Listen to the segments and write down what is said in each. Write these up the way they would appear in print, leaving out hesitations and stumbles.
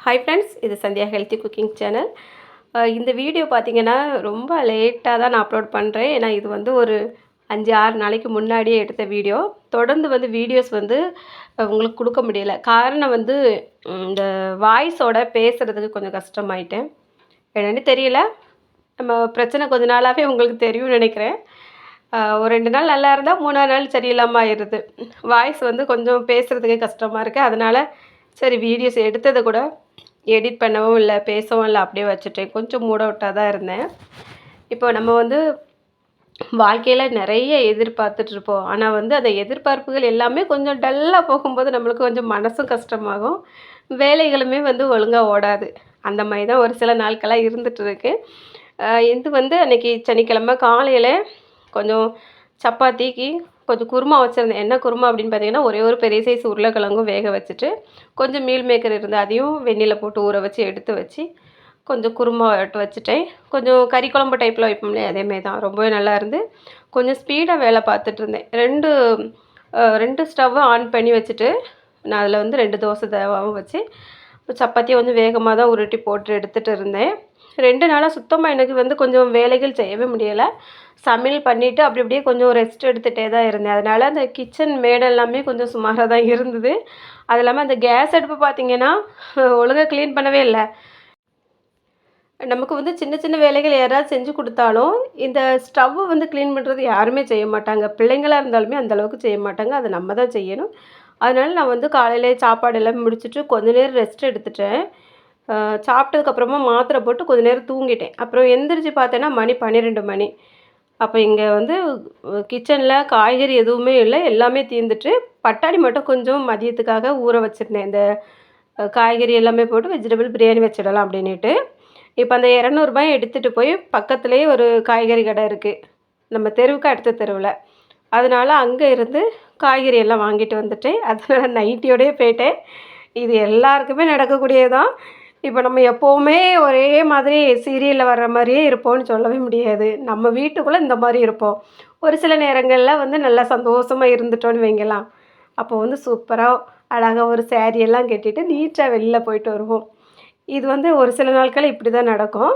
Hi friends, இது Sandhya healthy cooking channel. இந்த video பார்த்தீங்கன்னா ரொம்ப லேட்டாக தான் நான் அப்லோட் பண்ணுறேன். ஏன்னா இது வந்து ஒரு 5-6 நாளைக்கு முன்னாடியே எடுத்த வீடியோ. தொடர்ந்து வந்து வீடியோஸ் வந்து உங்களுக்கு கொடுக்க முடியல. காரணம் வந்து இந்த வாய்ஸோட பேசுகிறதுக்கு கொஞ்சம் கஷ்டமாயிட்டேன். என்னென்னு தெரியல. நம்ம பிரச்சனை கொஞ்ச நாளாகவே உங்களுக்கு தெரியும்னு நினைக்கிறேன். ஒரு 2 நாள் நல்லா இருந்தால் 3ஆவது நாள் சரியில்லாமல் ஆயிடுது. வாய்ஸ் வந்து கொஞ்சம் பேசுகிறதுக்கே கஷ்டமாக இருக்குது. அதனால் சரி வீடியோஸ் எடுத்ததை கூட எடிட் பண்ணவும் இல்லை, பேசவும் இல்லை, அப்படியே வச்சுட்டேன். கொஞ்சம் மூட் அவுட்டாக தான் இருந்தேன். இப்போ நம்ம வந்து வாழ்க்கையில் நிறைய எதிர்பார்த்துட்ருப்போம். ஆனால் வந்து அந்த எதிர்பார்ப்புகள் எல்லாமே கொஞ்சம் டல்லாக போகும்போது நம்மளுக்கு கொஞ்சம் மனசும் கஷ்டமாகும். வேலைகளுமே வந்து ஒழுங்காக ஓடாது. அந்த மாதிரி தான் ஒரு சில நாட்களாக இருந்துகிட்ருக்கு. இது வந்து அன்றைக்கி சனிக்கிழமை காலையில் கொஞ்சம் சப்பாத்திக்கு கொஞ்சம் குருமா வச்சுருந்தேன். என்ன குருமா அப்படின்னு பார்த்தீங்கன்னா, ஒரே ஒரு பெரிய சைஸ் உருளைக்கிழங்கும் வேக வச்சுட்டு, கொஞ்சம் மீல் மேக்கர் இருந்து அதையும் வெந்நீரில் போட்டு ஊற வச்சு எடுத்து வச்சு கொஞ்சம் குருமா வச்சுட்டேன். கொஞ்சம் கறி குழம்பு டைப்பில் வைப்போம்லே அதேமாரி தான். ரொம்பவே நல்லா இருந்து கொஞ்சம் ஸ்பீடாக வேலை பார்த்துட்ருந்தேன். 2 ஸ்டவ்வும் ஆன் பண்ணி வச்சுட்டு, நான் அதில் வந்து 2 தோசை தவாவும் வச்சு சப்பாத்தியை கொஞ்சம் வேகமாக தான் உருட்டி போட்டு எடுத்துகிட்டு இருந்தேன். 2 நாளாக சுத்தமாக எனக்கு வந்து கொஞ்சம் வேலைகள் செய்யவே முடியலை. சமையல் பண்ணிவிட்டு அப்படி அப்படியே கொஞ்சம் ரெஸ்ட் எடுத்துகிட்டே தான் இருந்தேன். அதனால் அந்த கிச்சன் மேடை எல்லாமே கொஞ்சம் சுமாராக தான் இருந்தது. அது இல்லாமல் அந்த கேஸ் அடுப்பு பார்த்திங்கன்னா ஒழுங்காக க்ளீன் பண்ணவே இல்லை. நமக்கு வந்து சின்ன சின்ன வேலைகள் யாராவது செஞ்சு கொடுத்தாலும் இந்த ஸ்டவ்வை வந்து க்ளீன் பண்ணுறது யாருமே செய்ய மாட்டாங்க. பிள்ளைங்களாக இருந்தாலுமே அந்தளவுக்கு செய்ய மாட்டாங்க. அதை நம்ம தான் செய்யணும். அதனால் நான் வந்து காலையிலே சாப்பாடு எல்லாம் முடிச்சுட்டு கொஞ்ச நேரம் ரெஸ்ட் எடுத்துட்டேன். சாப்பிட்டதுக்கப்புறமா மாத்திரை போட்டு கொஞ்ச நேரம் தூங்கிட்டேன். அப்புறம் எந்திரிச்சு பார்த்தேன்னா மணி 12 மணி. அப்போ இங்கே வந்து கிச்சனில் காய்கறி எதுவுமே இல்லை, எல்லாமே தீர்ந்துட்டு பட்டாணி மட்டும் கொஞ்சம் மதியத்துக்காக ஊற வச்சுருந்தேன். இந்த காய்கறி எல்லாமே போட்டு வெஜிடபிள் பிரியாணி வச்சிடலாம் அப்படின்ட்டு. இப்போ அந்த 200 எடுத்துகிட்டு போய் பக்கத்துலேயே ஒரு காய்கறி கடை இருக்குது, நம்ம தெருவுக்கு அடுத்த தெருவில். அதனால் அங்கே இருந்து காய்கறி எல்லாம் வாங்கிட்டு வந்துட்டேன். அதனால் நைட்டியோடயே போயிட்டேன். இது எல்லாருக்குமே நடக்கக்கூடியதான். இப்போ நம்ம எப்போவுமே ஒரே மாதிரி சீரியலில் வர்ற மாதிரியே இருப்போம்னு சொல்லவே முடியாது. நம்ம வீட்டுக்குள்ளே இந்த மாதிரி இருப்போம். ஒரு சில நேரங்களில் வந்து நல்லா சந்தோஷமாக இருந்துட்டோன்னு வைங்கலாம். அப்போ வந்து சூப்பராக அழகாக ஒரு சேரீ எல்லாம் கட்டிட்டு நீட்டாக வெளில போயிட்டு வருவோம். இது வந்து ஒரு சில நாட்கள் இப்படி தான் நடக்கும்.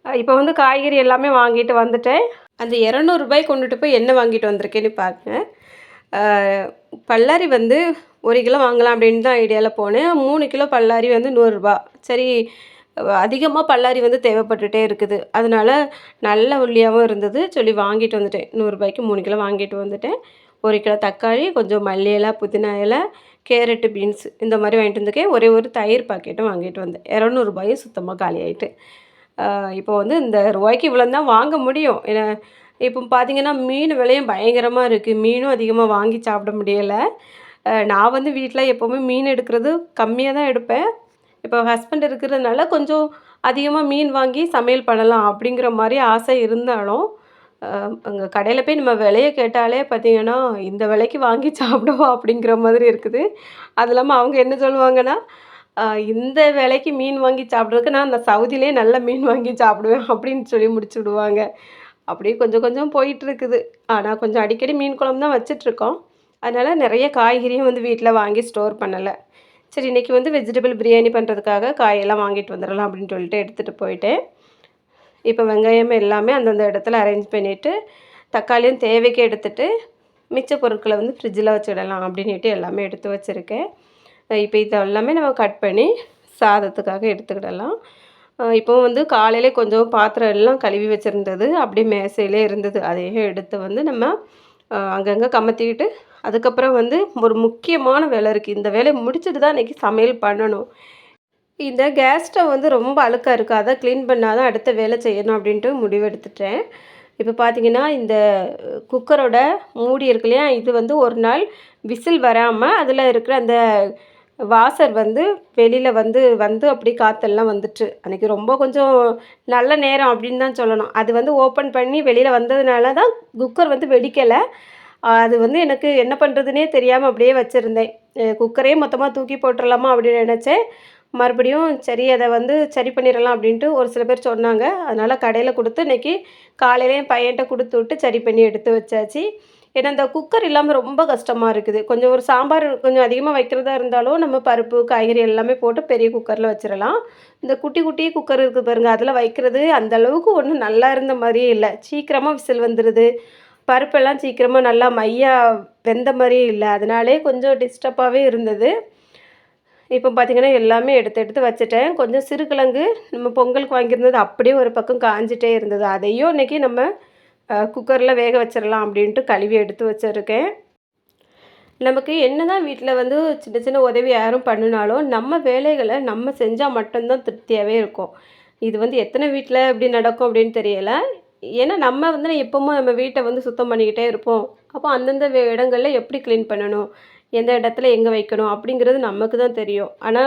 இப்போ வந்து காய்கறி எல்லாமே வாங்கிட்டு வந்துட்டேன். அந்த 200 கொண்டுட்டு போய் என்ன வாங்கிட்டு வந்திருக்கேன்னு பாருங்க. பல்லாரி வந்து 1 கிலோ வாங்கலாம் அப்படின்னு தான் ஐடியாவில் போனேன். 3 கிலோ பல்லாரி வந்து 100 சரி, அதிகமாக பல்லாரி வந்து தேவைப்பட்டுட்டே இருக்குது. அதனால் நல்ல உள்ளியாகவும் இருந்தது சொல்லி வாங்கிட்டு வந்துட்டேன். 100 3 கிலோ வாங்கிட்டு வந்துட்டேன். 1 கிலோ தக்காளி, கொஞ்சம் மல்லி இலை, புதினா இலை, கேரட்டு, பீன்ஸ் இந்த மாதிரி வாங்கிட்டு வந்திருக்கேன். ஒரே ஒரு தயிர் பாக்கெட்டும் வாங்கிட்டு வந்தேன். 200 சுத்தமாக காலி ஆகிட்டு. இப்போ வந்து இந்த ரூபாய்க்கு இவ்வளோ தான் வாங்க முடியும். ஏன்னா இப்போ பார்த்திங்கன்னா மீன் விலையும் பயங்கரமாக இருக்குது. மீனும் அதிகமாக வாங்கி சாப்பிட முடியலை. நான் வந்து வீட்டில் எப்போவுமே மீன் எடுக்கிறது கம்மியாக தான் எடுப்பேன். இப்போ ஹஸ்பண்ட் இருக்கிறதுனால கொஞ்சம் அதிகமாக மீன் வாங்கி சமையல் பண்ணலாம் அப்படிங்கிற மாதிரி ஆசை இருந்தாலும், அங்கே கடையில் போய் நம்ம விலையை கேட்டாலே பார்த்திங்கன்னா இந்த விலைக்கு வாங்கி சாப்பிடுவோம் அப்படிங்கிற மாதிரி இருக்குது. அது இல்லாமல் அவங்க என்ன சொல்லுவாங்கன்னா, இந்த விலைக்கு மீன் வாங்கி சாப்பிட்றதுக்கு நான் அந்த சவுதியிலே நல்ல மீன் வாங்கி சாப்பிடுவேன் அப்படின்னு சொல்லி முடிச்சு விடுவாங்க. அப்படியே கொஞ்சம் கொஞ்சம் போயிட்டுருக்குது. ஆனால் கொஞ்சம் அடிக்கடி மீன் குழம்பு தான் வச்சிட்ருக்கோம். அதனால் நிறைய காய்கறியும் வந்து வீட்டில் வாங்கி ஸ்டோர் பண்ணலை. சரி, இன்றைக்கி வந்து வெஜிடபிள் பிரியாணி பண்ணுறதுக்காக காயெல்லாம் வாங்கிட்டு வந்துடலாம் அப்படின்னு சொல்லிட்டு எடுத்துகிட்டு போயிட்டேன். இப்போ வெங்காயம் எல்லாமே அந்தந்த இடத்துல அரேஞ்ச் பண்ணிவிட்டு, தக்காளியும் தேவைக்கு எடுத்துகிட்டு மிச்ச பொருட்களை வந்து ஃப்ரிட்ஜில் வச்சிடலாம் அப்படின்ட்டு எல்லாமே எடுத்து வச்சுருக்கேன். இப்போ இது எல்லாமே நம்ம கட் பண்ணி சாதத்துக்காக எடுத்துக்கிடலாம். இப்போ வந்து காலையிலே கொஞ்சம் பாத்திரம் எல்லாம் கழுவி வச்சுருந்தது அப்படியே மேசையிலே இருந்தது. அதையும் எடுத்து வந்து நம்ம அங்கங்கே கமத்திக்கிட்டு, அதுக்கப்புறம் வந்து ஒரு முக்கியமான வேலை இருக்குது. இந்த வேலையை முடிச்சுட்டு தான் இன்றைக்கி சமையல் பண்ணணும். இந்த கேஸ் ஸ்டவ் வந்து ரொம்ப அழுக்காக இருக்குது, அதை க்ளீன் பண்ணால் தான் அடுத்த வேலை செய்யணும் அப்படின்ட்டு முடிவெடுத்துட்டேன். இப்போ பார்த்திங்கன்னா இந்த குக்கரோட மூடி இருக்கு இல்லையா, இது வந்து ஒரு நாள் விசில் வராமல் அதில் இருக்கிற அந்த வாசர் வந்து வெளியில் வந்து அப்படி காற்றெல்லாம் வந்துட்டு அன்றைக்கி ரொம்ப கொஞ்சம் நல்ல நேரம் அப்படின்னு தான் சொல்லணும். அது வந்து ஓப்பன் பண்ணி வெளியில் வந்ததுனால தான் குக்கர் வந்து வெடிக்கலை. அது வந்து எனக்கு என்ன பண்ணுறதுனே தெரியாமல் அப்படியே வச்சுருந்தேன். குக்கரே மொத்தமாக தூக்கி போட்டுடலாமா அப்படின்னு நினச்சேன். மறுபடியும் சரி, அதை வந்து சரி பண்ணிடலாம் அப்படின்ட்டு ஒரு சில பேர் சொன்னாங்க. அதனால் கடையில் கொடுத்து இன்றைக்கி காலையிலே என் பையன்கிட்ட கொடுத்து விட்டு சரி பண்ணி எடுத்து வச்சாச்சு. ஏன்னா இந்த குக்கர் இல்லாமல் ரொம்ப கஷ்டமாக இருக்குது. கொஞ்சம் ஒரு சாம்பார் கொஞ்சம் அதிகமாக வைக்கிறதா இருந்தாலும் நம்ம பருப்பு, காய்கறி எல்லாமே போட்டு பெரிய குக்கரில் வச்சிரலாம். இந்த குட்டி குட்டி குக்கர் இருக்குது பாருங்க, அதில வைக்கிறது அந்த அளவுக்கு ஒண்ணும் நல்லா இருந்த மாரியே இல்ல. சீக்கிரமா விசில் வந்துருது. பருப்பெல்லாம் சீக்கிரமா நல்லா மையா வெந்த மாரியே இல்ல. அதனாலயே கொஞ்சம் டிஸ்டர்பாவே இருந்தது. இப்போ பார்த்தீங்கன்னா, எல்லாமே எடுத்து எடுத்து வச்சுட்டேன். கொஞ்சம் சிறுகிழங்கு நம்ம பொங்கலுக்கு வாங்கியிருந்தது அப்படியே ஒரு பக்கம் காஞ்சிட்டே இருந்தது. அதையும் இன்னைக்கு நம்ம குக்கர்ல வேக வச்சிரலாம் அப்படின்ட்டு கழுவி எடுத்து வச்சிருக்கேன். நமக்கு என்னதான் வீட்ல வந்து சின்ன சின்ன உதவி யாரும் பண்ணுனாலும், நம்ம வேலைகள நம்ம செஞ்சா மட்டும் தான் திருப்தியாவே இருக்கும். இது வந்து எத்தன வீட்ல இப்படி நடக்கும் அப்படின்னு தெரியல. ஏன்னா நம்ம வந்து எப்பவும் நம்ம வீட்ட வந்து சுத்தம் பண்ணிக்கிட்டே இருப்போம். அப்போ அந்தந்த இடங்கள்ல எப்படி கிளீன் பண்ணணும்? எந்த இடத்துல எங்க வைக்கணும்? அப்படிங்கிறது நமக்கு தான் தெரியும். ஆனா,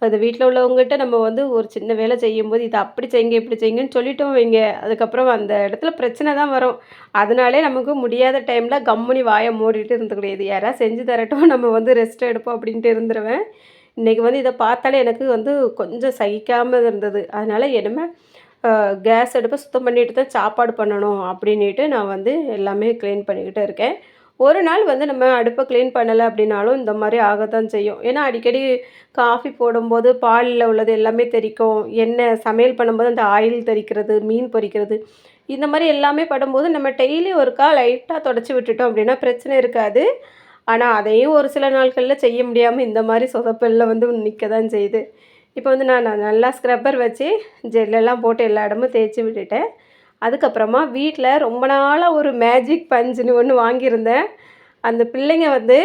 அது வீட்ல உள்ளவங்ககிட்ட நம்ம வந்து ஒரு சின்ன வேலை செய்யும்போது, இத அப்படி செய்யுங்க, இப்படி செய்யுங்கன்னு சொல்லிட்டோம் வைங்க, அதுக்கப்புறம் அந்த இடத்துல பிரச்சனை தான் வரும். அதனாலே நமக்கு முடியாத டைம்ல கம்முனி வாய மூடிட்டு இருந்துக்கூடியது. யாராவது செஞ்சு தரட்டும், நம்ம வந்து ரெஸ்ட் எடுப்போம் அப்படின்ட்டு இருந்துருவேன். இன்னைக்கு வந்து இத பார்த்தாலே எனக்கு வந்து கொஞ்சம் சகிக்காம இருந்தது. அதனால இனிமே கேஸ் அடுப்ப சுத்தம் பண்ணிட்டு தான் சாப்பாடு பண்ணணும் அப்படின்னிட்டு நான் வந்து எல்லாமே கிளீன் பண்ணிக்கிட்டு இருக்கேன். ஒரு நாள் வந்து நம்ம அடுப்ப கிளீன் பண்ணல அப்படின்னாலும் இந்த மாரி ஆகத்தான் செய்யும். ஏன்னா அடிக்கடி காஃபி போடும்போது பால்ல உள்ளது எல்லாமே தெறிக்கும். எண்ணெய் சமையல் பண்ணும்போது அந்த ஆயில் தெறிக்கிறது, மீன் பொரிக்கிறது, இந்த மாரி எல்லாமே படும்போது நம்ம டெய்லி ஒருக்கா லைட்டா தொடச்சு விட்டுட்டோம் அப்படின்னா பிரச்சனை இருக்காது. ஆனா அதையும் ஒரு சில நாட்கள்ல செய்ய முடியாம இந்த மாரி சொதப்பல்ல வந்து நிக்க தான் செய்யுது. இப்போ வந்து நான் நல்லா ஸ்க்ரப்பர் வச்சு ஜெல்லெல்லாம் போட்டு எல்லா இடமும் தேய்ச்சி விட்டுட்டேன். அதுக்கப்புறமா வீட்ல ரொம்ப நாளா ஒரு மேஜிக் பஞ்சுன்னு ஒண்ணு வாங்கியிருந்தேன். அந்த பிள்ளைங்க வந்து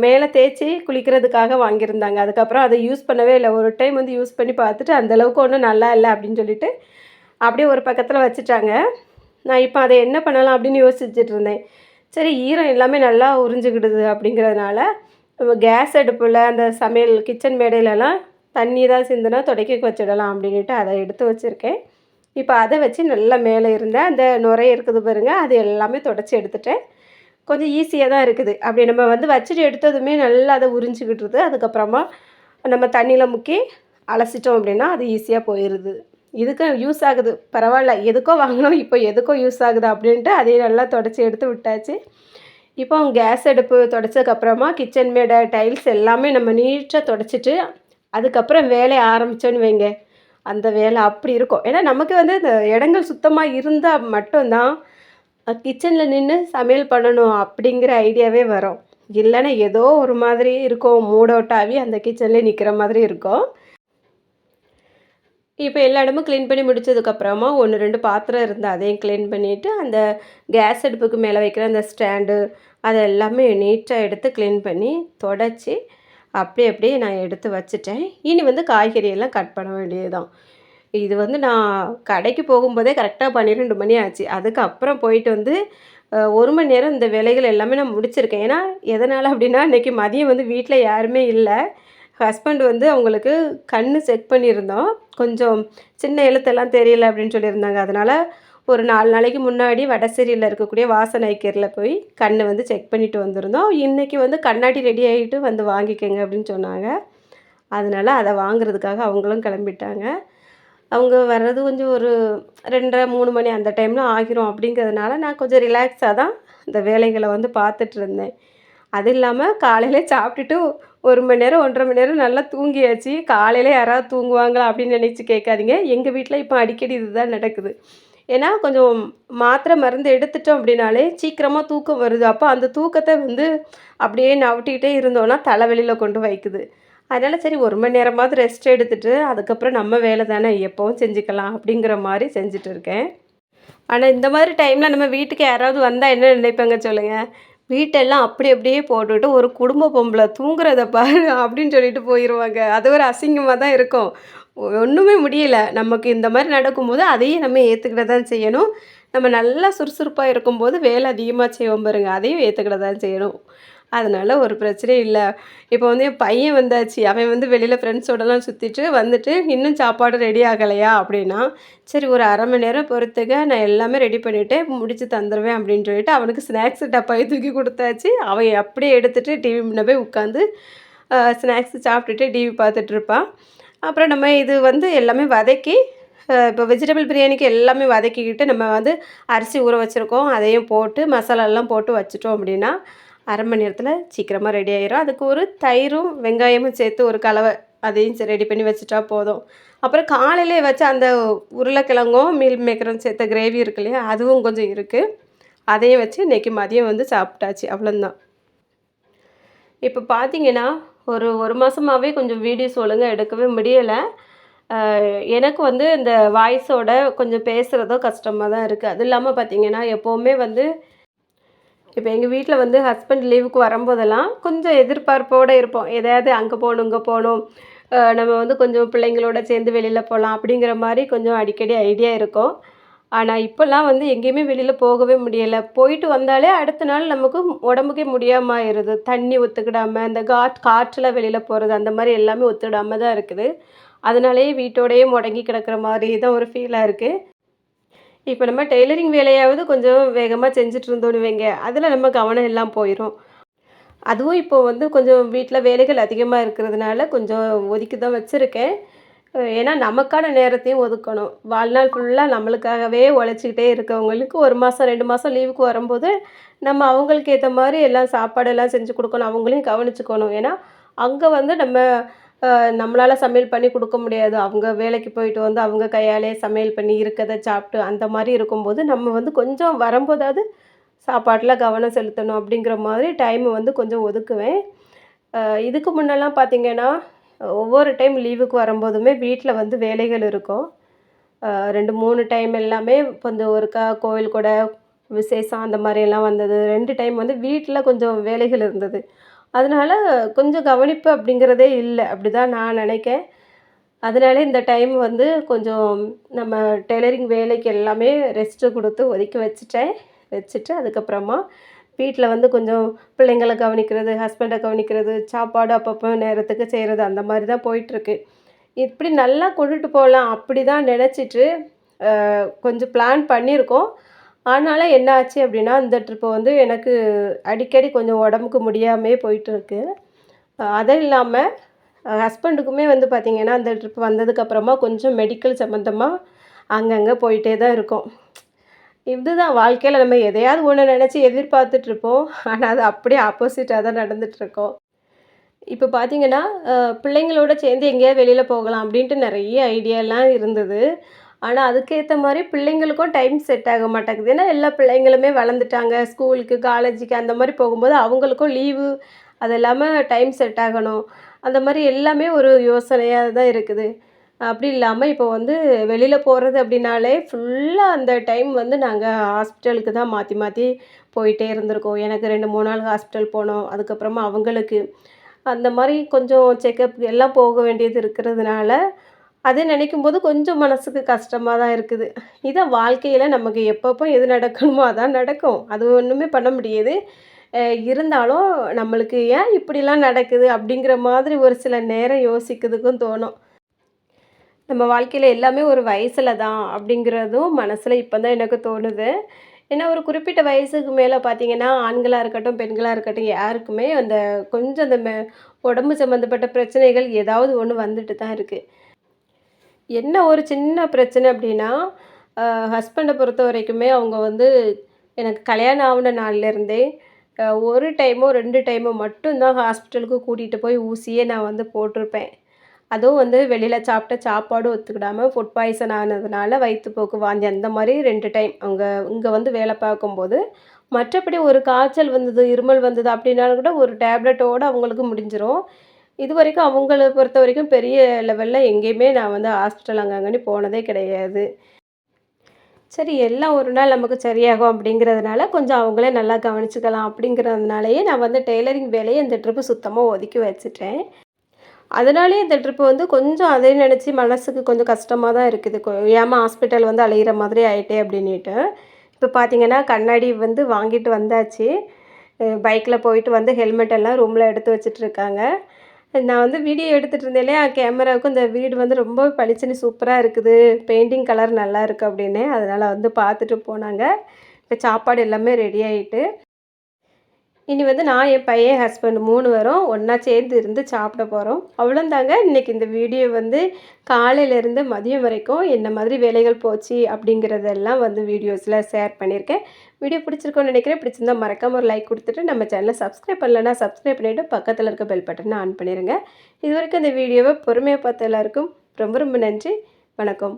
மேல தேய்ச்சி குளிக்கிறதுக்காக வாங்கியிருந்தாங்க. அதுக்கப்புறம் அத யூஸ் பண்ணவே இல்ல. ஒரு டைம் வந்து யூஸ் பண்ணி பார்த்துட்டு, அந்த அளவுக்கு ஒண்ணும் நல்லா இல்ல அப்படின்னு சொல்லிட்டு, அப்படியே ஒரு பக்கத்துல வச்சுட்டாங்க. நான் இப்ப அத என்ன பண்ணலாம் அப்படின்னு யோசிச்சுட்டு இருந்தேன். சரி ஈரம் எல்லாமே நல்லா உறிஞ்சுக்கிடுது அப்படிங்கிறதுனால, கேஸ் அடுப்புல அந்த சமையல் கிச்சன் மேடையிலலாம் தண்ணி ஏதாவது சிந்துனா துடைக்க வச்சிடலாம் அப்படின்னுட்டு அத எடுத்து வச்சிருக்கேன். இப்ப அத வச்சு நல்லா மேலே இருந்த அந்த நுரை இருக்குது பாருங்க, அது எல்லாமே தொடச்சி எடுத்துட்டேன். கொஞ்சம் ஈஸியா தான் இருக்குது. அப்படி நம்ம வந்து வச்சுட்டு எடுத்ததுமே நல்லா அத உறிஞ்சிக்கிட்டுருது. அதுக்கப்புறமா நம்ம தண்ணீல முக்கி அலசிட்டோம் அப்படின்னா, அது ஈஸியா போயிருது. இதுக்கு யூஸ் ஆகுது. பரவால்ல. எதுக்கோ வாங்குனோம், இப்போ எதுக்கோ யூஸ் ஆகுது அப்படின்ட்டு அதையும் நல்லா தொடச்சி எடுத்து விட்டாச்சு. இப்போ கேஸ் அடுப்பு தொடச்சதுக்கப்புறமா கிச்சன் மேடை, டைல்ஸ் எல்லாமே நம்ம நீட்டா தொடச்சிட்டு, அதுக்கப்புறம் வேலைய ஆரம்பிச்சோன்னு வைங்க, அந்த வேலை அப்படி இருக்கும். ஏன்னா நமக்கு வந்து இந்த இடங்கள் சுத்தமா இருந்தா மட்டும் தான் கிச்சன்ல நின்னு சமையல் பண்ணணும் அப்படிங்கிற ஐடியாவே வரும். இல்லன்னா ஏதோ ஒரு மாதிரி இருக்கும். மூட் அவுட் ஆவி அந்த கிச்சன்லயே நிக்கிற மாதிரி இருக்கும். இப்ப எல்லா இடமும் கிளீன் பண்ணி முடிச்சதுக்கப்புறமா 1, 2 பாத்திரம் இருந்தா அதையும் கிளீன் பண்ணிட்டு, அந்த கேஸ் அடுப்புக்கு மேல வைக்கிற அந்த ஸ்டாண்டு, அது எல்லாமே நீட்டா எடுத்து கிளீன் பண்ணி, தொடச்சு, அப்படியே அப்படியே நான் எடுத்து வச்சுட்டேன். இனி வந்து காய்கறி எல்லாம் கட் பண்ண வேண்டியது தான். இது வந்து நான் கடைக்கு போகும்போதே கரெக்ட்டா 12 மணி ஆச்சு. அதுக்கப்புறம் போயிட்டு வந்து 1 மணி நேரம் இந்த வேலைகள் எல்லாமே நான் முடிச்சிருக்கேன். ஏன்னா, எதனால அப்படின்னா, இன்னைக்கு மதியம் வந்து வீட்ல யாருமே இல்ல. ஹஸ்பண்ட் வந்து அவங்களுக்கு கண்ணு செக் பண்ணியிருந்தோம். கொஞ்சம் சின்ன எழுத்தெல்லாம் தெரியல அப்படின்னு சொல்லியிருந்தாங்க. அதனால ஒரு 4 நாளைக்கு முன்னாடி வடசேரியில இருக்கக்கூடிய வாசன் ஐ கேர்ல போய் கண்ணு வந்து செக் பண்ணிட்டு வந்திருந்தோம். இன்னைக்கு வந்து கண்ணாடி ரெடி ஆகிட்டு வந்து வாங்கிக்கங்க அப்படின்னு சொன்னாங்க. அதனால அத வாங்குறதுக்காக அவங்களும் கிளம்பிட்டாங்க. அவங்க வர்றது கொஞ்சம் ஒரு 2:30, 3 மணி அந்த டைம்ல ஆகிரும் அப்படிங்கிறதுனால, நான் கொஞ்சம் ரிலாக்ஸா தான் இந்த வேலைகள வந்து பார்த்துட்டு இருந்தேன். அது இல்லாம காலையில சாப்பிட்டுட்டு 1 மணி நேரம், 1 1/2 மணி நேரம் நல்லா தூங்கியாச்சு. காலையில யாராவது தூங்குவாங்களா அப்படின்னு நினைச்சு கேட்காதீங்க. எங்க வீட்ல இப்போ அடிக்கடி இதுதான் நடக்குது. ஏன்னா கொஞ்சம் மாத்திரை மருந்து எடுத்துட்டோம் அப்படின்னாலே சீக்கிரமா தூக்கம் வருது. அப்போ அந்த தூக்கத்த வந்து அப்படியே நவுத்திக்கிட்டே இருந்தோம்னா தலைவலியில கொண்டு வைக்குது. அதனால சரி 1 மணி நேரமாவது ரெஸ்ட் எடுத்துட்டு, அதுக்கப்புறம் நம்ம வேலை தானே எப்பவும் செஞ்சுக்கலாம் அப்படிங்கிற மாரி செஞ்சுட்டு இருக்கேன். ஆனா இந்த மாதிரி டைம்ல நம்ம வீட்டுக்கு யாராவது வந்தா என்ன நினைப்பாங்க சொல்லுங்க? வீட்டெல்லாம் அப்படி அப்படியே போட்டுட்டு, "ஒரு குடும்ப பொம்பள தூங்குறத பாரு" அப்படின்னு சொல்லிட்டு போயிருவாங்க. அது ஒரு அசிங்கமா தான் இருக்கும். ஒண்ணுமே முடியல. நமக்கு இந்த மாரி நடக்கும்போது, அதையும் நம்ம ஏத்துக்கிட தான் செய்யணும். நம்ம நல்லா சுறுசுறுப்பா இருக்கும்போது, வேலை அதிகமா செய்வோம் பாருங்க, அதையும் ஏத்துக்கிட தான் செய்யணும். அதனால ஒரு பிரச்சனையும் இல்ல. இப்போ வந்து என் பையன் வந்தாச்சு. அவன் வந்து வெளியில ஃப்ரெண்ட்ஸோடலாம் சுத்திட்டு வந்துட்டு, "இன்னும் சாப்பாடு ரெடி ஆகலையா?" அப்படின்னா, சரி ஒரு 1/2 மணி நேரம் பொறுத்துக்க, நான் எல்லாமே ரெடி பண்ணிட்டு முடிச்சு தந்துருவேன் அப்படின்னு சொல்லிட்டு, அவனுக்கு ஸ்நாக்ஸ் டப்பாயும் தூக்கி குடுத்தாச்சு. அவன் அப்படியே எடுத்துட்டு டிவி முன்ன போய் உட்காந்து ஸ்நாக்ஸ் சாப்பிட்டுட்டு டிவி பார்த்துட்டு இருப்பான். அப்புறம் நம்ம இது வந்து எல்லாமே வதக்கி, இப்போ வெஜிடபிள் பிரியாணிக்கு எல்லாமே வதக்கிக்கிட்டு நம்ம வந்து அரிசி ஊற வச்சுருக்கோம். அதையும் போட்டு மசாலாலாம் போட்டு வச்சுட்டோம் அப்படின்னா, 1/2 மணி நேரத்தில சீக்கிரமா ரெடி ஆயிரும். அதுக்கு ஒரு தயிரும், வெங்காயமும் சேர்த்து ஒரு கலவை அதையும் ரெடி பண்ணி வச்சுட்டா போதும். அப்புறம் காலையிலே வச்ச அந்த உருளைக்கிழங்கும், மீல் மேக்கரும் சேர்த்த கிரேவி இருக்கு இல்லையா? அதுவும் கொஞ்சம் இருக்கு. அதையும் வச்சு இன்னைக்கு மதியம் வந்து சாப்பிட்டாச்சு. அவ்வளோதான். இப்போ பார்த்தீங்கன்னா, ஒரு 1 மாசமாவே கொஞ்சம் வீடியோஸ் ஒழுங்கா எடுக்கவே முடியல. அ எனக்கு வந்து இந்த வாய்ஸோட கொஞ்சம் பேசுறதும் கஷ்டமா தான் இருக்கு. அது இல்லாம பார்த்தீங்கன்னா, எப்பவுமே வந்து இப்ப எங்க வீட்ல வந்து ஹஸ்பண்ட் லீவுக்கு வரும்போதெல்லாம் கொஞ்சம் எதிர்பார்ப்போட இருப்போம். எதையாவது அங்க போணும், இங்க போணும். நம்ம வந்து கொஞ்சம் பிள்ளைங்களோட சேர்ந்து வெளியில போலாம் அப்படிங்கிற மாரி கொஞ்சம் அடிக்கடி ஐடியா இருக்கும். ஆனா, இப்பலாம் வந்து எங்கேயுமே வெளியில போகவே முடியல. போயிட்டு வந்தாலே அடுத்த நாள் நமக்கு உடம்புக்கே முடியாம ஆயிருது. தண்ணி ஒத்துக்கிடாம, இந்த காற்றுல வெளியில போறது அந்த மாரி எல்லாமே ஒத்துக்கிடாம தான் இருக்குது. அதனாலேயே வீட்டோடயே முடங்கி கிடக்கிற மாரி தான் ஒரு ஃபீலா இருக்கு. இப்ப நம்ம டெய்லரிங் வேலையாவது கொஞ்சம் வேகமா செஞ்சுட்டு இருந்தோம்னு வைங்க, அதில நம்ம கவனம் எல்லாம் போயிரும். அதுவும் இப்போ வந்து கொஞ்சம் வீட்ல வேலைகள் அதிகமா இருக்கிறதுனால கொஞ்சம் ஒதுக்கி தான் வச்சிருக்கேன். ஏன்னா நமக்கான நேரத்தையும் ஒதுக்கணும். வாழ்நாள் ஃபுல்லா நம்மளுக்காகவே உழைச்சிக்கிட்டே இருக்கவங்களுக்கு 1 மாசம், 2 மாசம் லீவுக்கு வரும்போது, நம்ம அவங்களுக்கு ஏத்த மாரி எல்லாம் சாப்பாடெல்லாம் செஞ்சு குடுக்கணும். அவங்களையும் கவனிச்சுக்கணும். ஏன்னா, அங்க வந்து நம்ம நம்மளால சமையல் பண்ணி குடுக்க முடியாது. அவங்க வேலைக்கு போயிட்டு வந்து அவங்க கையாலேயே சமையல் பண்ணி இருக்கத சாப்பிட்டு அந்த மாரி இருக்கும்போது, நம்ம வந்து கொஞ்சம் வரும்போதாவது சாப்பாட்டுல கவனம் செலுத்தணும் அப்படிங்கிற மாதிரி டைம் வந்து கொஞ்சம் ஒதுக்குவேன். அ இதுக்கு முன்னலாம் பார்த்தீங்கன்னா, ஒவ்வொரு டைம் லீவுக்கு வரும்போதுமே வீட்ல வந்து வேலைகள் இருக்கும். 2, 3 டைம் எல்லாமே கொஞ்சம் ஒருக்கா கோவில் கொடை, விசேஷம் அந்த மாரியெல்லாம் வந்தது. 2 டைம் வந்து வீட்ல கொஞ்சம் வேலைகள் இருந்தது. அதனால கொஞ்சம் கவனிப்பு அப்படிங்கிறதே இல்ல. அப்படிதான் நான் நெனைக்கேன். அதனால இந்த டைம் வந்து கொஞ்சம் நம்ம டெய்லரிங் வேலைக்கு எல்லாமே ரெஸ்ட்டு குடுத்து ஒதுக்கி வச்சுட்டேன். வச்சுட்டு அதுக்கப்புறமா வீட்ல வந்து கொஞ்சம் பிள்ளைங்கள கவனிக்கிறது, ஹஸ்பண்ட கவனிக்கிறது, சாப்பாடு அப்பப்போ நேரத்துக்கு செய்றது அந்த மாரி தான் போயிட்டுருக்கு. இப்படி நல்லா கொண்டுட்டு போலாம் அப்படி தான் நெனச்சிட்டு கொஞ்சம் பிளான் பண்ணியிருக்கோம். ஆனாலும் என்ன ஆச்சு அப்படின்னா, இந்த ட்ரிப்பு வந்து எனக்கு அடிக்கடி கொஞ்சம் உடம்புக்கு முடியாமயே போயிட்டுருக்கு. அதுவும் இல்லாம ஹஸ்பண்டுக்குமே வந்து பார்த்தீங்கன்னா, அந்த ட்ரிப் வந்ததுக்கப்புறமா கொஞ்சம் மெடிக்கல் சம்மந்தமா அங்கங்க போயிட்டே தான் இருக்கோம். இதுதான் வாழ்க்கையில நம்ம எதையாவது ஒண்ணு நெனச்சு எதிர்பார்த்துட்ருப்போம். ஆனா, அது அப்படியே ஆப்போசிட்டா தான் நடந்துட்டுருக்கும். இப்ப பார்த்தீங்கன்னா, அ பிள்ளைங்களோட சேர்ந்து எங்கேயாவது வெளியில போகலாம் அப்படின்ட்டு நெறைய ஐடியாலாம் இருந்தது. ஆனா, அதுக்கேத்த மாரி பிள்ளைங்களுக்கும் டைம் செட் ஆக மாட்டேங்குது. ஏன்னா, எல்லா பிள்ளைங்களுமே வளர்ந்துட்டாங்க. ஸ்கூலுக்கு, காலேஜுக்கு அந்த மாரி போகும்போது அவங்களுக்கும் லீவு அது இல்லாம டைம் செட் ஆகணும். அந்த மாரி எல்லாமே ஒரு யோசனையா தான் இருக்குது. அப்படி இல்லாம இப்போ வந்து வெளியில போறது அப்படின்னாலே ஃபுல்லா அந்த டைம் வந்து நாங்க ஹாஸ்பிட்டலுக்கு தான் மாத்தி மாத்தி போயிட்டே இருந்திருக்கோம். எனக்கு 2, 3 நாள் ஹாஸ்பிட்டல் போனோம். அதுக்கப்புறமா அவங்களுக்கு அந்த மாரி கொஞ்சம் செக்கப் எல்லாம் போக வேண்டியது இருக்கிறதுனால, அத நினைக்கும்போது கொஞ்சம் மனசுக்கு கஷ்டமா தான் இருக்குது. இதான் வாழ்க்கையில நமக்கு எப்பப்போ எது நடக்கணுமோ அதான் நடக்கும். அது ஒண்ணுமே பண்ண முடியாது. அ இருந்தாலும் நம்மளுக்கு ஏன் இப்படிலாம் நடக்குது அப்படிங்கிற மாதிரி ஒரு சில நேரம் யோசிக்கிறதுக்கும் தோணும். நம்ம வாழ்க்கையில எல்லாமே ஒரு வயசுல தான் அப்படிங்கிறதும் மனசுல இப்ப தான் எனக்கு தோணுது. ஏன்னா ஒரு குறிப்பிட்ட வயசுக்கு மேல பார்த்தீங்கன்னா, ஆண்களா இருக்கட்டும், பெண்களா இருக்கட்டும் யாருக்குமே அந்த கொஞ்சம் அந்த உடம்பு சம்மந்தப்பட்ட பிரச்சனைகள் ஏதாவது ஒண்ணு வந்துட்டு தான் இருக்கு. என்ன ஒரு சின்ன பிரச்சனை அப்படின்னா, அ ஹஸ்பண்ட பொறுத்தவரைக்குமே அவங்க வந்து எனக்கு கல்யாணம் ஆவுன நாள்லேருந்தே, 1 டைமோ, 2 டைமோ மட்டும் தான் ஹாஸ்பிட்டலுக்கு கூட்டிட்டு போய் ஊசியே நான் வந்து போட்டிருப்பேன். அதுவும் வந்து வெளியில சாப்பிட்ட சாப்பாடு ஒத்துக்கிடாம ஃபுட் பாய்சன் ஆனதுனால வயித்துப்போக்கு, வாந்தி அந்த மாரி 2 டைம். அவங்க இங்க வந்து வேலை பார்க்கும்போது, மற்றபடி ஒரு காய்ச்சல் வந்தது, இருமல் வந்தது அப்படின்னாலும் கூட ஒரு டேப்லெட்டோட அவங்களுக்கு முடிஞ்சிரும். இதுவரைக்கும் அவங்கள பொறுத்தவரைக்கும் பெரிய லெவல்ல எங்கேயுமே நான் வந்து ஹாஸ்பிட்டல் அங்கங்கன்னு போனதே கிடையாது. சரி எல்லாம் ஒரு நாள் நமக்கு சரியாகும் அப்படிங்கிறதுனால, கொஞ்சம் அவங்களே நல்லா கவனிச்சுக்கலாம் அப்படிங்கிறதுனாலயே நான் வந்து டெய்லரிங் வேலைய இந்த ட்ரிப்பு சுத்தமா ஒதுக்கி வச்சுட்டேன். அதனாலேயே இந்த ட்ரிப் வந்து கொஞ்சம் அதை நினச்சு மனசுக்கு கொஞ்சம் கஷ்டமா தான் இருக்குது. ஏம்மா ஹாஸ்பிட்டல் வந்து அலையிற மாதிரி ஆயிட்டே அப்படின்னிட்டு. இப்போ பார்த்தீங்கன்னா, கண்ணாடி வந்து வாங்கிட்டு வந்தாச்சு. பைக்கில போயிட்டு வந்து ஹெல்மெட் எல்லாம் ரூம்ல எடுத்து வச்சுட்டுருக்காங்க. நான் வந்து வீடியோ எடுத்துட்டு இருந்தேன் இல்லையா, கேமராவுக்கும் இந்த வீடு வந்து ரொம்ப பளிச்சுன்னு சூப்பரா இருக்குது. பெயிண்டிங் கலர் நல்லா இருக்கு அப்படின்னேன். அதனால வந்து பார்த்துட்டு போனாங்க. இப்போ சாப்பாடு எல்லாமே ரெடி ஆயிட்டு இனி வந்து நான், என் பையன், ஹஸ்பண்ட் 3 பேரும் ஒன்றா சேர்ந்து இருந்து சாப்பிட போகிறோம். அவ்வளோதாங்க. இன்றைக்கி இந்த வீடியோ வந்து காலையிலேருந்து மதியம் வரைக்கும் என்ன மாதிரி வேலைகள் போச்சு அப்படிங்கிறதெல்லாம் வந்து வீடியோஸில் ஷேர் பண்ணியிருக்கேன். வீடியோ பிடிச்சிருக்கோன்னு நினைக்கிறேன். பிடிச்சிருந்தா மறக்காம ஒரு லைக் கொடுத்துட்டு நம்ம சேனலை சப்ஸ்கிரைப் பண்ணலன்னா சப்ஸ்கிரைப் பண்ணிவிட்டு பக்கத்தில் இருக்க பெல் பட்டனை ஆன் பண்ணிடுங்க. இது வரைக்கும் இந்த வீடியோவை பொறுமையாக பார்த்த எல்லாருக்கும் ரொம்ப ரொம்ப நன்றி. வணக்கம்.